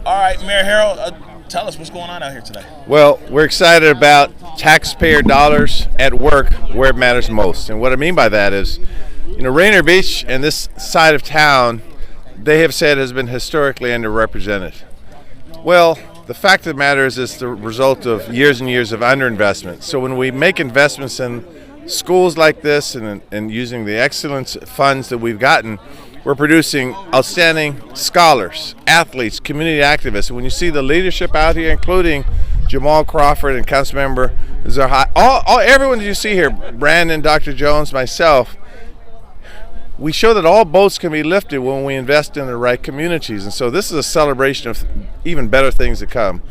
All right, Mayor Harrell, tell us what's going on out here today. Well, we're excited about taxpayer dollars at work where it matters most. And what I mean by that is, Rainier Beach and this side of town, they have said has been historically underrepresented. Well, the fact of the matter is it's the result of years and years of underinvestment. So when we make investments in schools like this and using the excellence funds that we've gotten, we're producing outstanding scholars, athletes, community activists. And when you see the leadership out here, including Jamal Crawford and Councilmember Zahilay, everyone that you see here, Brandon, Dr. Jones, myself, we show that all boats can be lifted when we invest in the right communities. And so this is a celebration of even better things to come.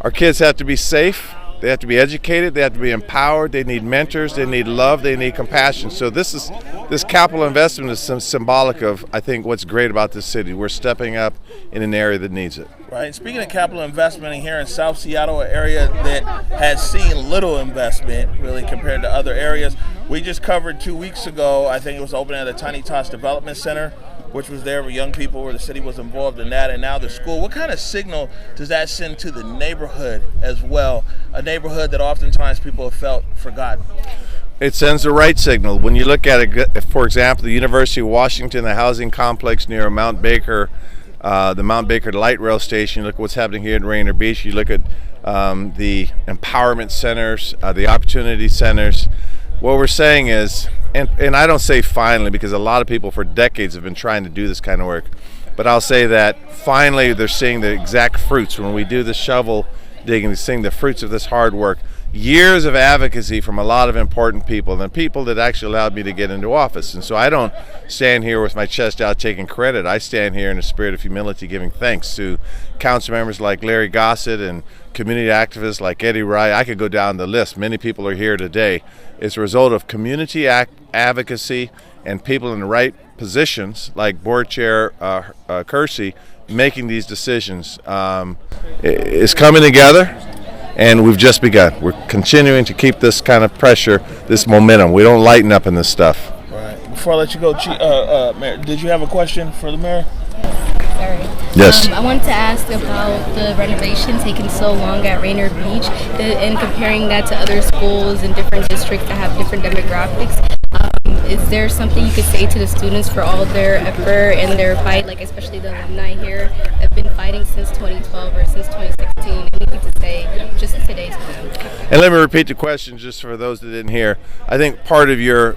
Our kids have to be safe. They have to be educated. They have to be empowered. They need mentors. They need love. They need compassion. So this capital investment is symbolic of, I think, what's great about this city. We're stepping up in an area that needs it. Right. Speaking of capital investment here in South Seattle, an area that has seen little investment really compared to other areas, we just covered 2 weeks ago, I think it was opening at the Tiny Tots Development Center, which was there with young people where the city was involved in that, and now the school. What kind of signal does that send to the neighborhood as well, a neighborhood that oftentimes people have felt forgotten? It sends the right signal. When you look at it, for example, the University of Washington, the housing complex near Mount Baker, the Mount Baker light rail station, you look at what's happening here in Rainier Beach, you look at the empowerment centers, the opportunity centers. What we're saying is, and I don't say finally because a lot of people for decades have been trying to do this kind of work, but I'll say that finally they're seeing the exact fruits. When we do the shovel digging, they're seeing the fruits of this hard work. Years of advocacy from a lot of important people and people that actually allowed me to get into office. And so I don't stand here with my chest out taking credit. I stand here in a spirit of humility giving thanks to council members like Larry Gossett and community activists like Eddie Wright. I could go down the list. Many people are here today. It's a result of community advocacy and people in the right positions like Board Chair Kersey making these decisions. It's coming together. And we've just begun. We're continuing to keep this kind of pressure, this momentum. We don't lighten up in this stuff. All right. Before I let you go, Mayor, did you have a question for the mayor? Sorry. Yes. I wanted to ask about the renovation taking so long at Rainier Beach and comparing that to other schools in different districts that have different demographics. Is there something you could say to the students for all their effort and their fight, like especially the alumni here have been fighting since 2012 or since 2016? Anything to say just today to them? And let me repeat the question just for those that didn't hear. I think part of your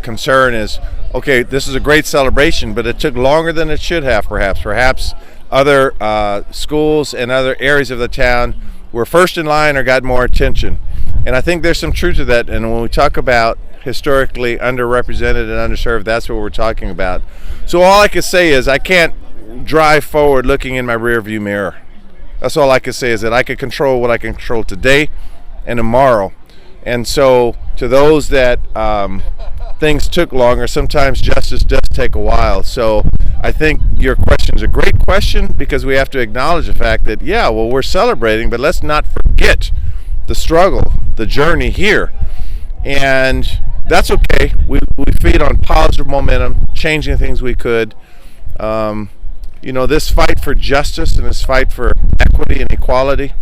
concern is, okay, this is a great celebration, but it took longer than it should have perhaps. Perhaps other schools and other areas of the town were first in line or got more attention. And I think there's some truth to that. And when we talk about historically underrepresented and underserved, that's what we're talking about. So all I can say is I can't drive forward looking in my rear view mirror. That's all I can say is that I can control what I can control today and tomorrow. And so to those that things took longer, sometimes justice does take a while. So I think your question is a great question because we have to acknowledge the fact that, yeah, well, we're celebrating, but let's not forget the struggle, the journey here. And that's okay. We feed on positive momentum, changing things we could. This fight for justice and this fight for equity and equality,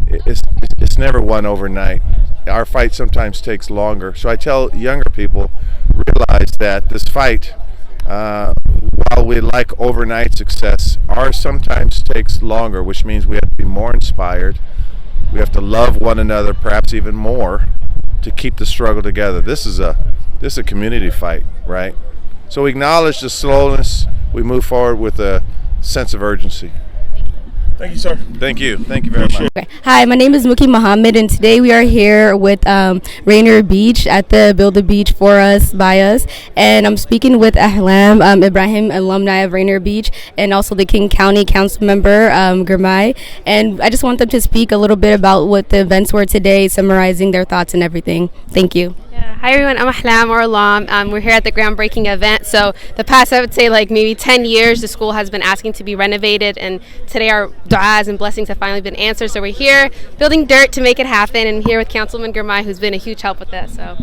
it's never won overnight. Our fight sometimes takes longer. So I tell younger people, realize that this fight, while we like overnight success, ours sometimes takes longer, which means we have to be more inspired. We have to love one another, perhaps even more, to keep the struggle together. This is a community fight, right? So we acknowledge the slowness. We move forward with a sense of urgency. Thank you, sir. Thank you. Thank you very much. Okay. Hi, my name is Mulki Mohamed, and today we are here with Rainier Beach at the Build a Beach for Us, by us. And I'm speaking with Ahlaam Ibrahim, alumni of Rainier Beach, and also the King County Council member, Girmay. And I just want them to speak a little bit about what the events were today, summarizing their thoughts and everything. Thank you. Hi everyone, I'm Ahlaam or Ahlaam. We're here at the groundbreaking event. So the past, I would say like maybe 10 years, the school has been asking to be renovated, and today our du'as and blessings have finally been answered. So we're here building dirt to make it happen, and here with Councilman Girmay, who's been a huge help with that. So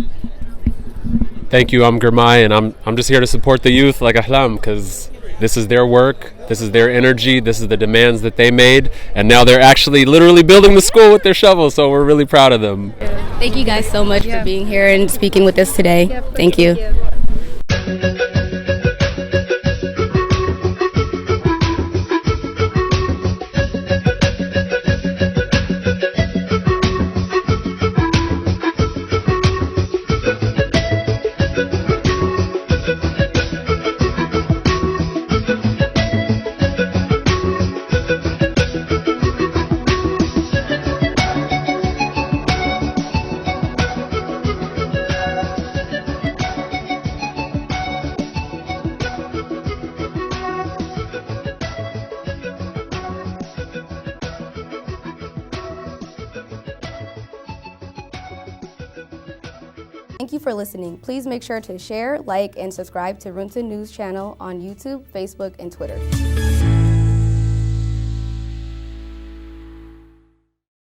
thank you. I'm Girmay, and I'm just here to support the youth like Ahlaam, because this is their work, this is their energy, this is the demands that they made, and now they're actually literally building the school with their shovel, so we're really proud of them. Thank you guys so much for being here and speaking with us today. Thank you. Thank you for listening. Please make sure to share, like, and subscribe to Runta News channel on YouTube, Facebook, and Twitter.